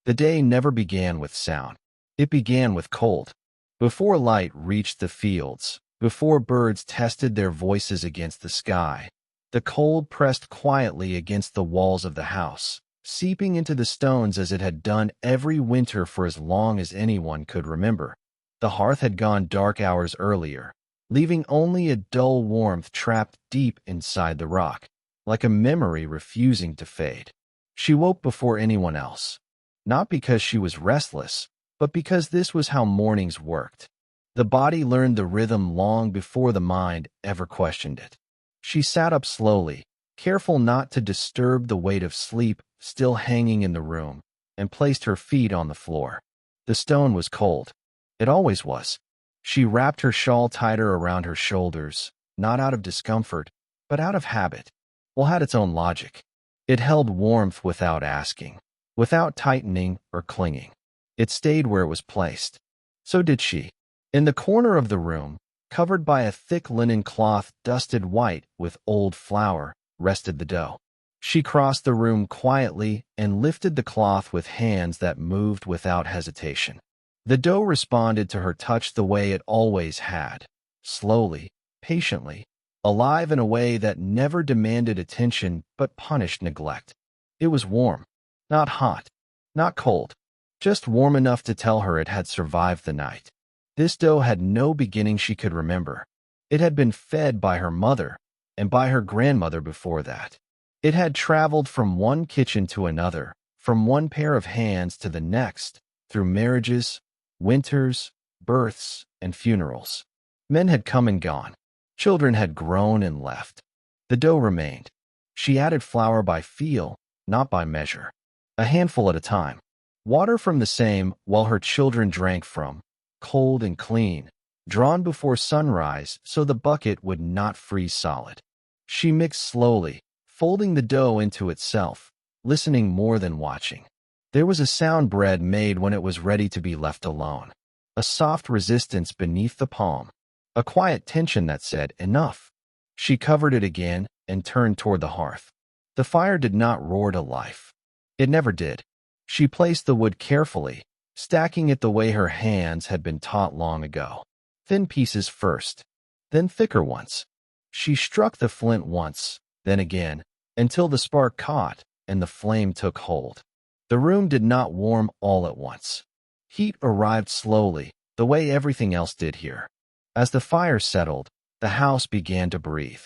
The day never began with sound. It began with cold. Before light reached the fields, before birds tested their voices against the sky, the cold pressed quietly against the walls of the house, seeping into the stones as it had done every winter for as long as anyone could remember. The hearth had gone dark hours earlier, leaving only a dull warmth trapped deep inside the rock, like a memory refusing to fade. She woke before anyone else, not because she was restless, but because this was how mornings worked. The body learned the rhythm long before the mind ever questioned it. She sat up slowly, careful not to disturb the weight of sleep still hanging in the room, and placed her feet on the floor. The stone was cold. It always was. She wrapped her shawl tighter around her shoulders, not out of discomfort, but out of habit. It had its own logic. It held warmth without asking, without tightening or clinging. It stayed where it was placed. So did she. In the corner of the room, covered by a thick linen cloth dusted white with old flour, rested the dough. She crossed the room quietly and lifted the cloth with hands that moved without hesitation. The dough responded to her touch the way it always had, slowly, patiently, alive in a way that never demanded attention but punished neglect. It was warm, not hot, not cold, just warm enough to tell her it had survived the night. This dough had no beginning she could remember. It had been fed by her mother and by her grandmother before that. It had traveled from one kitchen to another, from one pair of hands to the next, through marriages, winters, births, and funerals. Men had come and gone. Children had grown and left. The dough remained. She added flour by feel, not by measure. A handful at a time. Water from the same well her children drank from, cold and clean, drawn before sunrise so the bucket would not freeze solid. She mixed slowly, folding the dough into itself, listening more than watching. There was a sound bread made when it was ready to be left alone, a soft resistance beneath the palm, a quiet tension that said, "Enough." She covered it again and turned toward the hearth. The fire did not roar to life. It never did. She placed the wood carefully, stacking it the way her hands had been taught long ago. Thin pieces first, then thicker ones. She struck the flint once, then again, until the spark caught and the flame took hold. The room did not warm all at once. Heat arrived slowly, the way everything else did here. As the fire settled, the house began to breathe.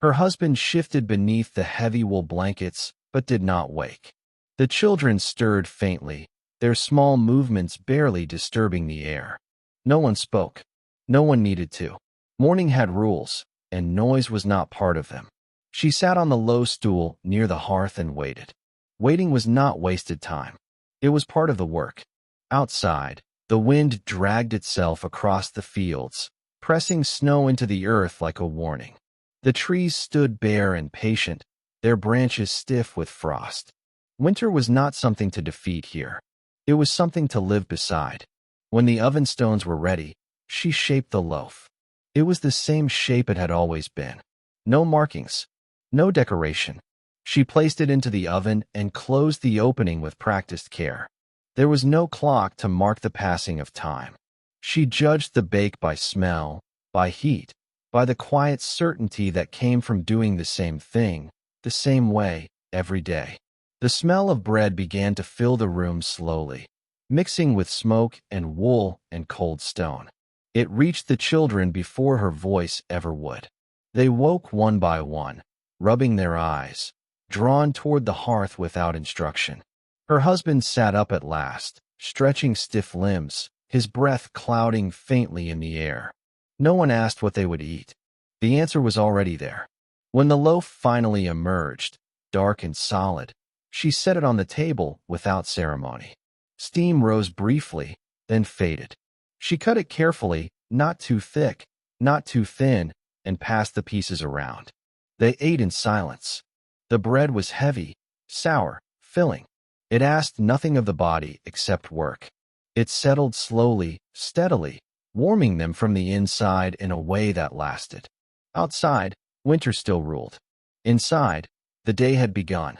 Her husband shifted beneath the heavy wool blankets, but did not wake. The children stirred faintly, their small movements barely disturbing the air. No one spoke. No one needed to. Morning had rules, and noise was not part of them. She sat on the low stool near the hearth and waited. Waiting was not wasted time. It was part of the work. Outside, the wind dragged itself across the fields, pressing snow into the earth like a warning. The trees stood bare and patient, their branches stiff with frost. Winter was not something to defeat here. It was something to live beside. When the oven stones were ready, she shaped the loaf. It was the same shape it had always been. No markings, no decoration. She placed it into the oven and closed the opening with practiced care. There was no clock to mark the passing of time. She judged the bake by smell, by heat, by the quiet certainty that came from doing the same thing, the same way, every day. The smell of bread began to fill the room slowly, mixing with smoke and wool and cold stone. It reached the children before her voice ever would. They woke one by one, rubbing their eyes, drawn toward the hearth without instruction. Her husband sat up at last, stretching stiff limbs, his breath clouding faintly in the air. No one asked what they would eat. The answer was already there. When the loaf finally emerged, dark and solid, she set it on the table without ceremony. Steam rose briefly, then faded. She cut it carefully, not too thick, not too thin, and passed the pieces around. They ate in silence. The bread was heavy, sour, filling. It asked nothing of the body except work. It settled slowly, steadily, warming them from the inside in a way that lasted. Outside, winter still ruled. Inside, the day had begun.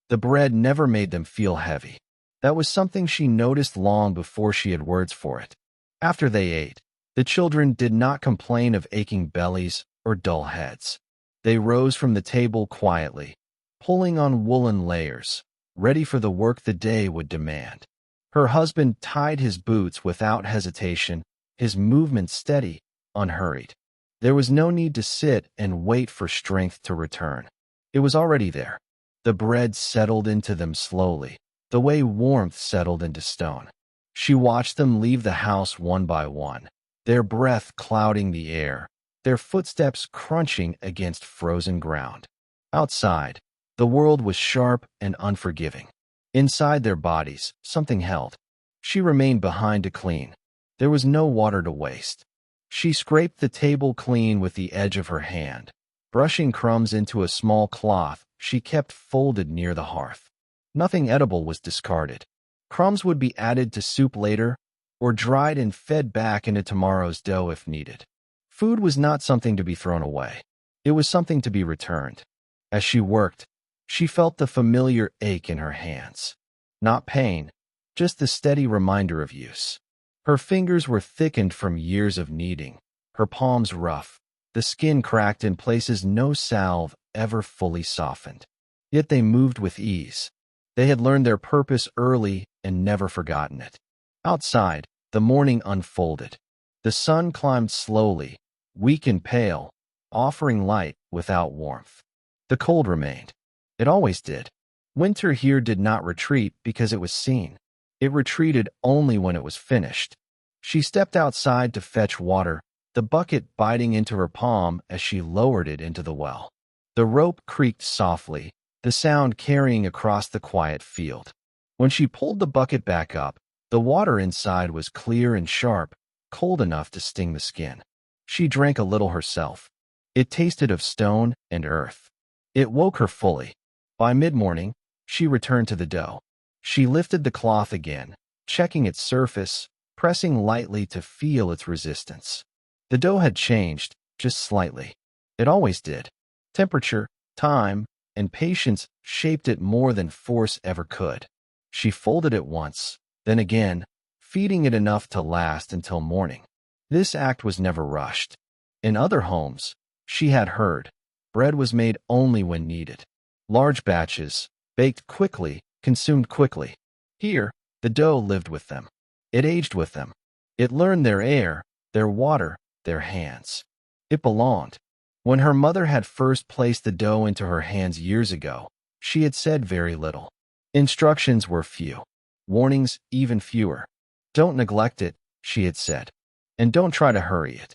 The bread never made them feel heavy. That was something she noticed long before she had words for it. After they ate, the children did not complain of aching bellies or dull heads. They rose from the table quietly, pulling on woolen layers, ready for the work the day would demand. Her husband tied his boots without hesitation, his movements steady, unhurried. There was no need to sit and wait for strength to return. It was already there. The bread settled into them slowly, the way warmth settled into stone. She watched them leave the house one by one, their breath clouding the air, their footsteps crunching against frozen ground. Outside, the world was sharp and unforgiving. Inside their bodies, something held. She remained behind to clean. There was no water to waste. She scraped the table clean with the edge of her hand, brushing crumbs into a small cloth she kept folded near the hearth. Nothing edible was discarded. Crumbs would be added to soup later, or dried and fed back into tomorrow's dough if needed. Food was not something to be thrown away. It was something to be returned. As she worked, she felt the familiar ache in her hands. Not pain, just the steady reminder of use. Her fingers were thickened from years of kneading, her palms rough, the skin cracked in places no salve ever fully softened. Yet they moved with ease. They had learned their purpose early and never forgotten it. Outside, the morning unfolded. The sun climbed slowly, weak and pale, offering light without warmth. The cold remained. It always did. Winter here did not retreat because it was seen. It retreated only when it was finished. She stepped outside to fetch water, the bucket biting into her palm as she lowered it into the well. The rope creaked softly, the sound carrying across the quiet field. When she pulled the bucket back up, the water inside was clear and sharp, cold enough to sting the skin. She drank a little herself. It tasted of stone and earth. It woke her fully. By mid-morning, she returned to the dough. She lifted the cloth again, checking its surface, pressing lightly to feel its resistance. The dough had changed, just slightly. It always did. Temperature, time, and patience shaped it more than force ever could. She folded it once, then again, feeding it enough to last until morning. This act was never rushed. In other homes, she had heard, bread was made only when needed. Large batches, baked quickly, consumed quickly. Here, the dough lived with them. It aged with them. It learned their air, their water, their hands. It belonged. When her mother had first placed the dough into her hands years ago, she had said very little. Instructions were few. Warnings even fewer. Don't neglect it, she had said. And don't try to hurry it.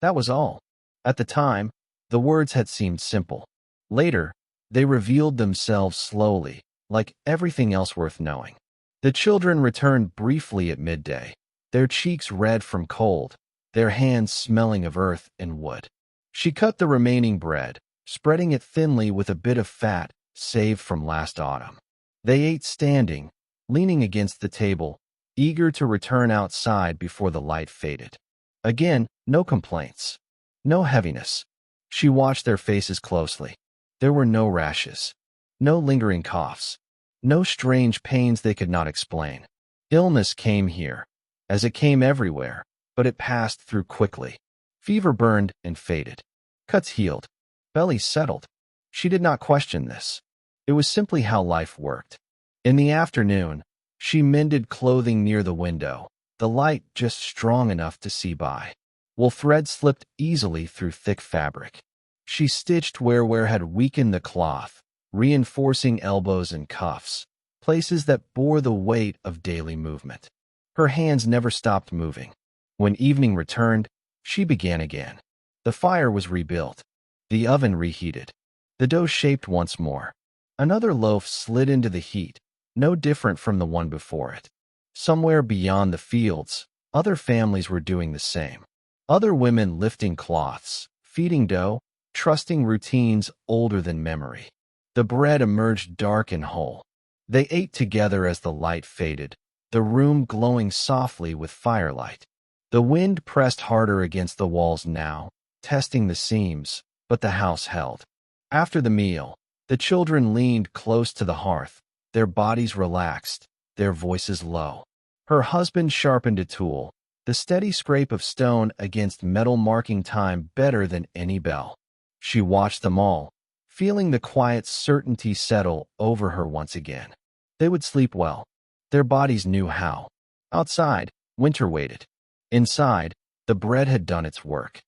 That was all. At the time, the words had seemed simple. Later, they revealed themselves slowly, like everything else worth knowing. The children returned briefly at midday, their cheeks red from cold, their hands smelling of earth and wood. She cut the remaining bread, spreading it thinly with a bit of fat saved from last autumn. They ate standing, leaning against the table, eager to return outside before the light faded. Again, no complaints, no heaviness. She watched their faces closely. There were no rashes, no lingering coughs, no strange pains they could not explain. Illness came here, as it came everywhere, but it passed through quickly. Fever burned and faded. Cuts healed. Bellies settled. She did not question this. It was simply how life worked. In the afternoon, she mended clothing near the window, the light just strong enough to see by. Wool thread slipped easily through thick fabric. She stitched where had weakened the cloth, reinforcing elbows and cuffs, places that bore the weight of daily movement. Her hands never stopped moving. When evening returned, she began again. The fire was rebuilt. The oven reheated. The dough shaped once more. Another loaf slid into the heat, no different from the one before it. Somewhere beyond the fields, other families were doing the same. Other women lifting cloths, feeding dough, trusting routines older than memory. The bread emerged dark and whole. They ate together as the light faded, the room glowing softly with firelight. The wind pressed harder against the walls now, testing the seams, but the house held. After the meal, the children leaned close to the hearth, their bodies relaxed, their voices low. Her husband sharpened a tool, the steady scrape of stone against metal marking time better than any bell. She watched them all, feeling the quiet certainty settle over her once again. They would sleep well. Their bodies knew how. Outside, winter waited. Inside, the bread had done its work.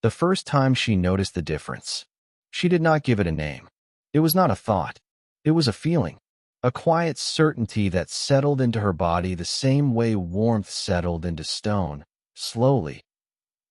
The first time she noticed the difference. She did not give it a name. It was not a thought. It was a feeling. A quiet certainty that settled into her body the same way warmth settled into stone, slowly,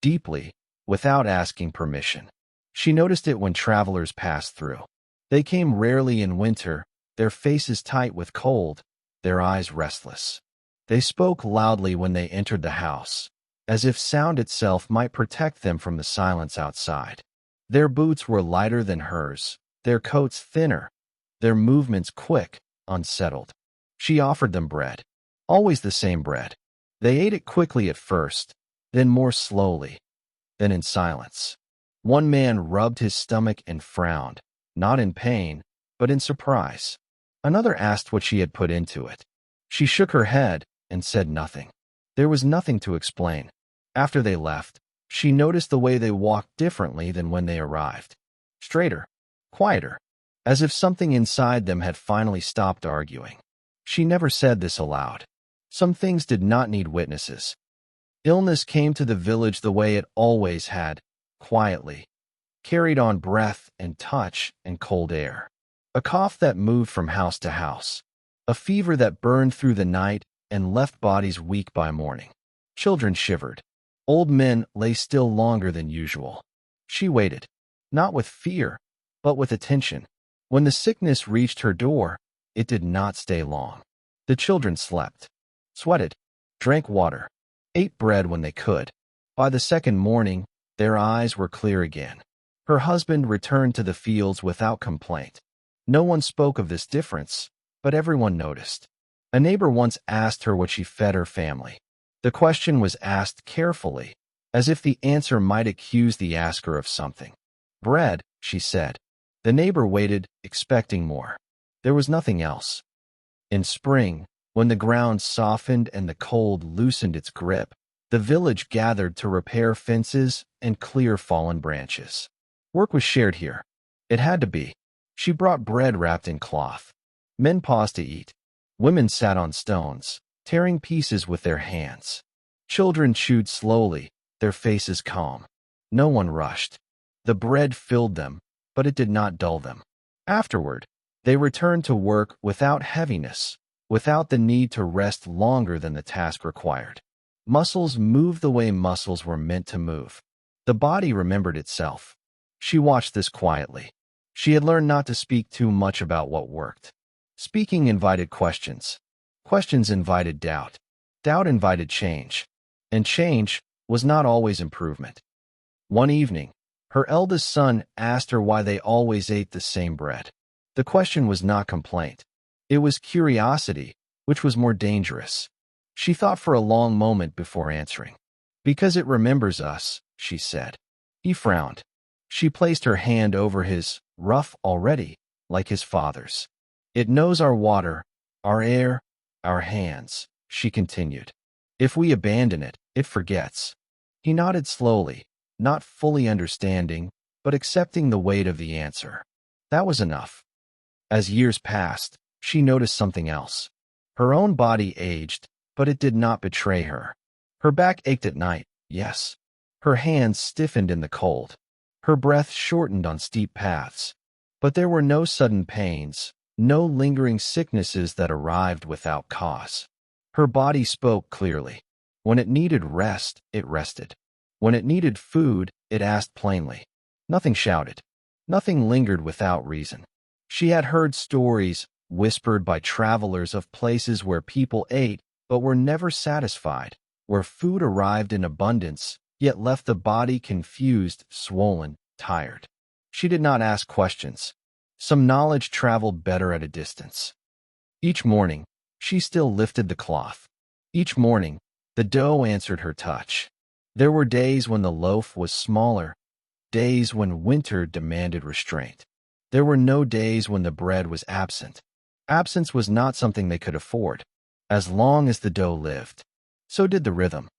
deeply, without asking permission. She noticed it when travelers passed through. They came rarely in winter, their faces tight with cold, their eyes restless. They spoke loudly when they entered the house, as if sound itself might protect them from the silence outside. Their boots were lighter than hers, their coats thinner, their movements quick, unsettled. She offered them bread. Always the same bread. They ate it quickly at first, then more slowly, then in silence. One man rubbed his stomach and frowned, not in pain, but in surprise. Another asked what she had put into it. She shook her head and said nothing. There was nothing to explain. After they left, she noticed the way they walked differently than when they arrived. Straighter, quieter, as if something inside them had finally stopped arguing. She never said this aloud. Some things did not need witnesses. Illness came to the village the way it always had, quietly, carried on breath and touch and cold air. A cough that moved from house to house. A fever that burned through the night and left bodies weak by morning. Children shivered. Old men lay still longer than usual. She waited, not with fear, but with attention. When the sickness reached her door, it did not stay long. The children slept, sweated, drank water, ate bread when they could. By the second morning, their eyes were clear again. Her husband returned to the fields without complaint. No one spoke of this difference, but everyone noticed. A neighbor once asked her what she fed her family. The question was asked carefully, as if the answer might accuse the asker of something. Bread, she said. The neighbor waited, expecting more. There was nothing else. In spring, when the ground softened and the cold loosened its grip, the village gathered to repair fences and clear fallen branches. Work was shared here. It had to be. She brought bread wrapped in cloth. Men paused to eat. Women sat on stones, tearing pieces with their hands. Children chewed slowly, their faces calm. No one rushed. The bread filled them, but it did not dull them. Afterward, they returned to work without heaviness, without the need to rest longer than the task required. Muscles moved the way muscles were meant to move. The body remembered itself. She watched this quietly. She had learned not to speak too much about what worked. Speaking invited questions. Questions invited doubt. Doubt invited change. And change was not always improvement. One evening, her eldest son asked her why they always ate the same bread. The question was not complaint. It was curiosity, which was more dangerous. She thought for a long moment before answering. Because it remembers us, she said. He frowned. She placed her hand over his, rough already, like his father's. It knows our water, our air, our hands, she continued. If we abandon it, it forgets. He nodded slowly, not fully understanding, but accepting the weight of the answer. That was enough. As years passed, she noticed something else. Her own body aged, but it did not betray her. Her back ached at night, yes. Her hands stiffened in the cold. Her breath shortened on steep paths. But there were no sudden pains, no lingering sicknesses that arrived without cause. Her body spoke clearly. When it needed rest, it rested. When it needed food, it asked plainly. Nothing shouted. Nothing lingered without reason. She had heard stories, whispered by travelers, of places where people ate but were never satisfied, where food arrived in abundance, yet left the body confused, swollen, tired. She did not ask questions. Some knowledge traveled better at a distance. Each morning, she still lifted the cloth. Each morning, the dough answered her touch. There were days when the loaf was smaller, days when winter demanded restraint. There were no days when the bread was absent. Absence was not something they could afford. As long as the dough lived, so did the rhythm.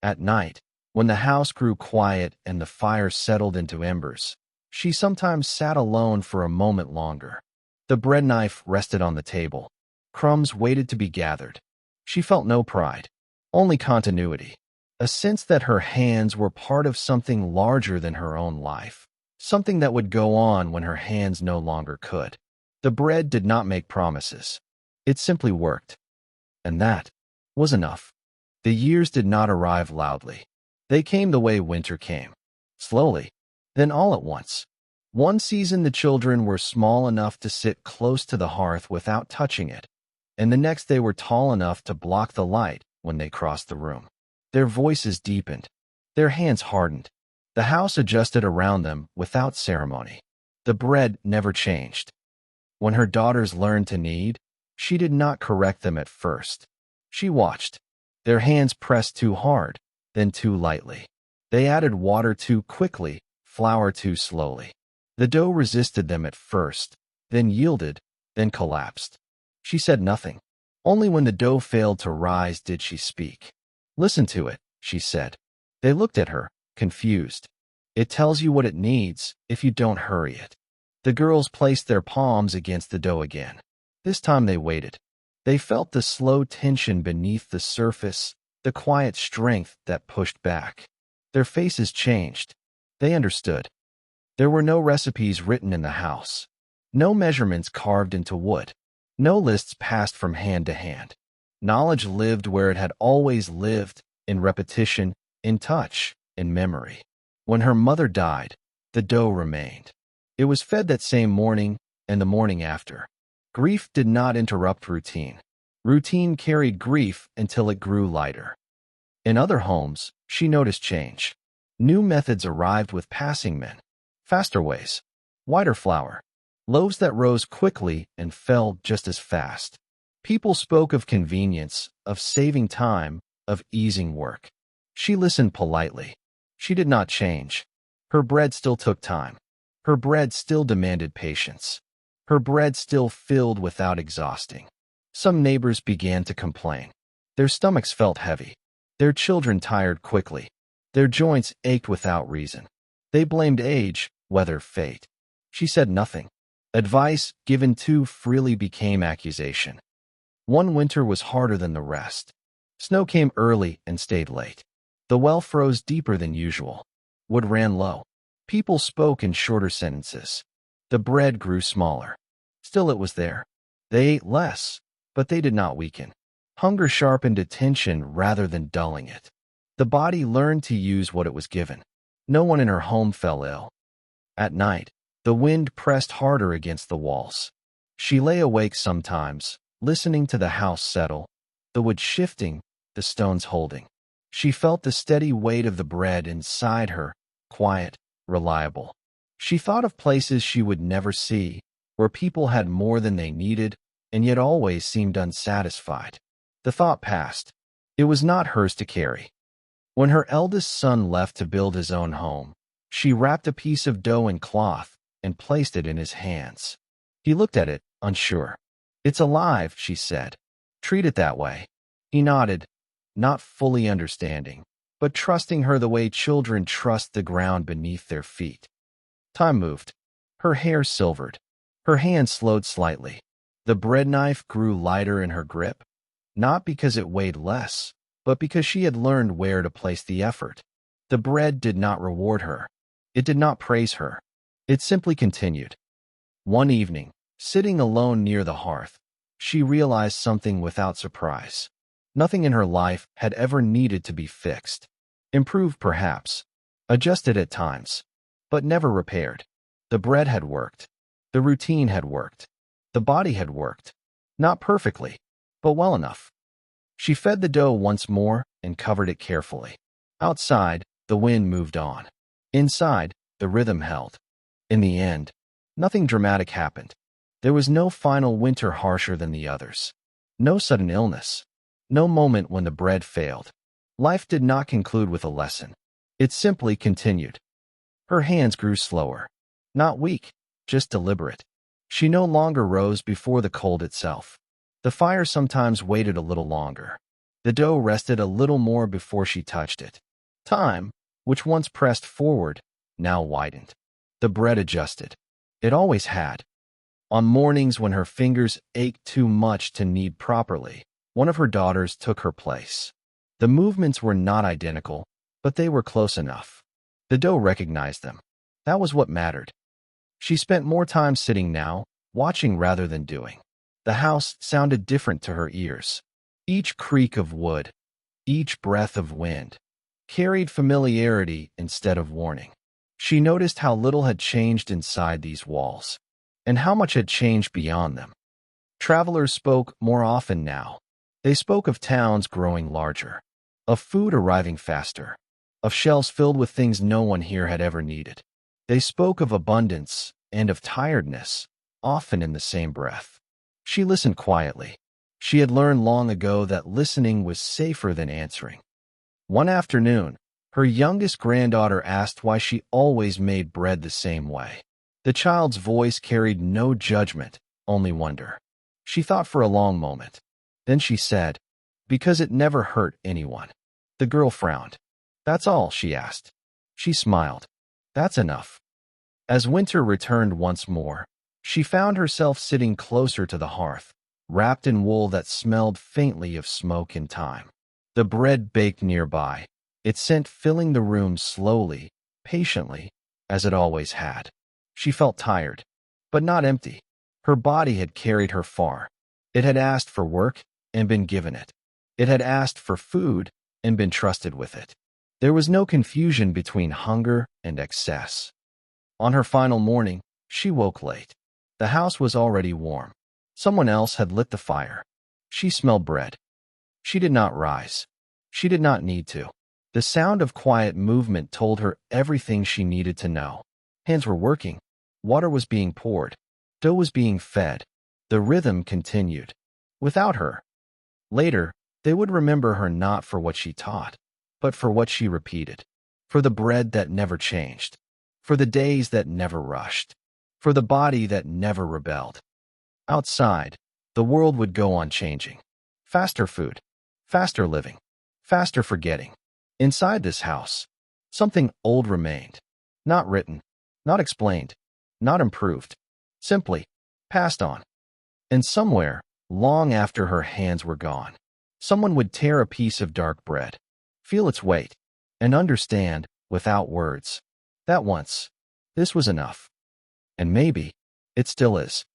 At night, when the house grew quiet and the fire settled into embers, she sometimes sat alone for a moment longer. The bread knife rested on the table. Crumbs waited to be gathered. She felt no pride, only continuity, a sense that her hands were part of something larger than her own life, something that would go on when her hands no longer could. The bread did not make promises. It simply worked. And that was enough. The years did not arrive loudly. They came the way winter came, slowly, then all at once. One season the children were small enough to sit close to the hearth without touching it, and the next they were tall enough to block the light when they crossed the room. Their voices deepened. Their hands hardened. The house adjusted around them without ceremony. The bread never changed. When her daughters learned to knead, she did not correct them at first. She watched. Their hands pressed too hard, then too lightly. They added water too quickly, flour too slowly. The dough resisted them at first, then yielded, then collapsed. She said nothing. Only when the dough failed to rise did she speak. "Listen to it," she said. They looked at her, confused. "It tells you what it needs if you don't hurry it." The girls placed their palms against the dough again. This time they waited. They felt the slow tension beneath the surface, the quiet strength that pushed back. Their faces changed. They understood. There were no recipes written in the house, no measurements carved into wood, no lists passed from hand to hand. Knowledge lived where it had always lived, in repetition, in touch, in memory. When her mother died, the dough remained. It was fed that same morning and the morning after. Grief did not interrupt routine. Routine carried grief until it grew lighter. In other homes, she noticed change. New methods arrived with passing men. Faster ways, whiter flour, loaves that rose quickly and fell just as fast. People spoke of convenience, of saving time, of easing work. She listened politely. She did not change. Her bread still took time. Her bread still demanded patience. Her bread still filled without exhausting. Some neighbors began to complain. Their stomachs felt heavy. Their children tired quickly. Their joints ached without reason. They blamed age, weather, fate. She said nothing. Advice given too freely became accusation. One winter was harder than the rest. Snow came early and stayed late. The well froze deeper than usual. Wood ran low. People spoke in shorter sentences. The bread grew smaller. Still it was there. They ate less, but they did not weaken. Hunger sharpened attention rather than dulling it. The body learned to use what it was given. No one in her home fell ill. At night, the wind pressed harder against the walls. She lay awake sometimes, listening to the house settle, the wood shifting, the stones holding. She felt the steady weight of the bread inside her, quiet, reliable. She thought of places she would never see, where people had more than they needed and yet always seemed unsatisfied. The thought passed. It was not hers to carry. When her eldest son left to build his own home, she wrapped a piece of dough in cloth and placed it in his hands. He looked at it, unsure. "It's alive," she said. "Treat it that way." He nodded, not fully understanding, but trusting her the way children trust the ground beneath their feet. Time moved. Her hair silvered. Her hand slowed slightly. The bread knife grew lighter in her grip, not because it weighed less, but because she had learned where to place the effort. The bread did not reward her. It did not praise her. It simply continued. One evening, sitting alone near the hearth, she realized something without surprise. Nothing in her life had ever needed to be fixed. Improved, perhaps. Adjusted at times. But never repaired. The bread had worked. The routine had worked. The body had worked. Not perfectly, but well enough. She fed the dough once more and covered it carefully. Outside, the wind moved on. Inside, the rhythm held. In the end, nothing dramatic happened. There was no final winter harsher than the others. No sudden illness. No moment when the bread failed. Life did not conclude with a lesson. It simply continued. Her hands grew slower. Not weak, just deliberate. She no longer rose before the cold itself. The fire sometimes waited a little longer. The dough rested a little more before she touched it. Time, which once pressed forward, now widened. The bread adjusted. It always had. On mornings when her fingers ached too much to knead properly, one of her daughters took her place. The movements were not identical, but they were close enough. The dough recognized them. That was what mattered. She spent more time sitting now, watching rather than doing. The house sounded different to her ears. Each creak of wood, each breath of wind, carried familiarity instead of warning. She noticed how little had changed inside these walls, and how much had changed beyond them. Travelers spoke more often now. They spoke of towns growing larger, of food arriving faster, of shelves filled with things no one here had ever needed. They spoke of abundance and of tiredness, often in the same breath. She listened quietly. She had learned long ago that listening was safer than answering. One afternoon, her youngest granddaughter asked why she always made bread the same way. The child's voice carried no judgment, only wonder. She thought for a long moment. Then she said, "Because it never hurt anyone." The girl frowned. "That's all?" she asked. She smiled. "That's enough." As winter returned once more, she found herself sitting closer to the hearth, wrapped in wool that smelled faintly of smoke and thyme. The bread baked nearby, its scent filling the room slowly, patiently, as it always had. She felt tired, but not empty. Her body had carried her far. It had asked for work and been given it. It had asked for food and been trusted with it. There was no confusion between hunger and excess. On her final morning, she woke late. The house was already warm. Someone else had lit the fire. She smelled bread. She did not rise. She did not need to. The sound of quiet movement told her everything she needed to know. Hands were working. Water was being poured. Dough was being fed. The rhythm continued. Without her. Later, they would remember her not for what she taught, but for what she repeated. For the bread that never changed. For the days that never rushed. For the body that never rebelled. Outside, the world would go on changing. Faster food. Faster living. Faster forgetting. Inside this house, something old remained. Not written. Not explained. Not improved. Simply passed on. And somewhere, long after her hands were gone, someone would tear a piece of dark bread, feel its weight, and understand, without words, that once, this was enough. And maybe, it still is.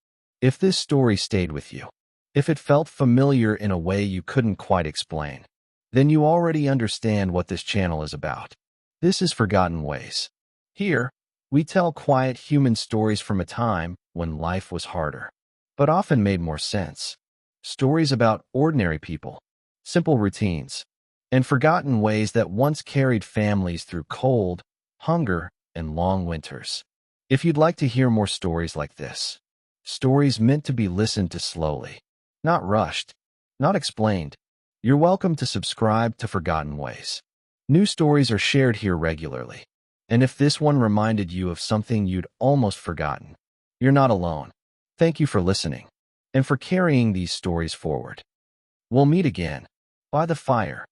If this story stayed with you, if it felt familiar in a way you couldn't quite explain, then you already understand what this channel is about. This is Forgotten Ways. Here, we tell quiet human stories from a time when life was harder, but often made more sense. Stories about ordinary people, simple routines, and forgotten ways that once carried families through cold, hunger, and long winters. If you'd like to hear more stories like this, stories meant to be listened to slowly, not rushed, not explained, you're welcome to subscribe to Forgotten Ways. New stories are shared here regularly. And if this one reminded you of something you'd almost forgotten, you're not alone. Thank you for listening and for carrying these stories forward. We'll meet again by the fire